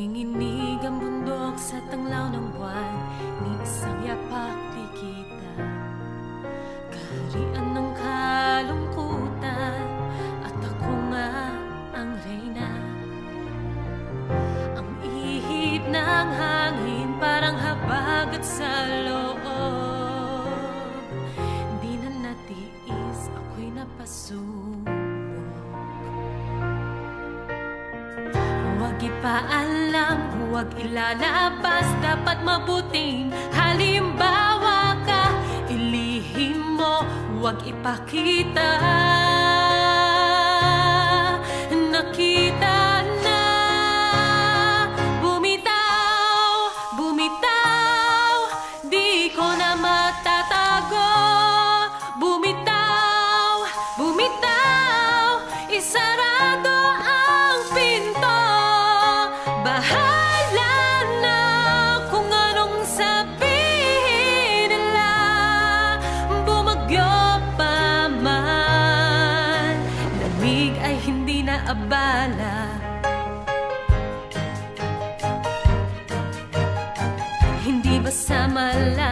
Nanginginig ang bundok sa tanglaw ng buwan, ni isang yapak di kita. Kaharian ng kalungkutan, at ako nga ang reyna. Ang ihip ng hangin parang habagat sa loob. Di na natiis, ako'y napasubok. Huwag ipaalam, huwag ilalabas, dapat mabuting halimbawa ka. Ilihim mo, huwag ipakita. Nakita na, bumitaw, bumitaw, di ko na matatago. Bumitaw, bumitaw, isarado ang pinto. Bahala na kung anong sabihin nila, bumagyo pa man, lamig ay hindi na abala. Hindi ba sa mala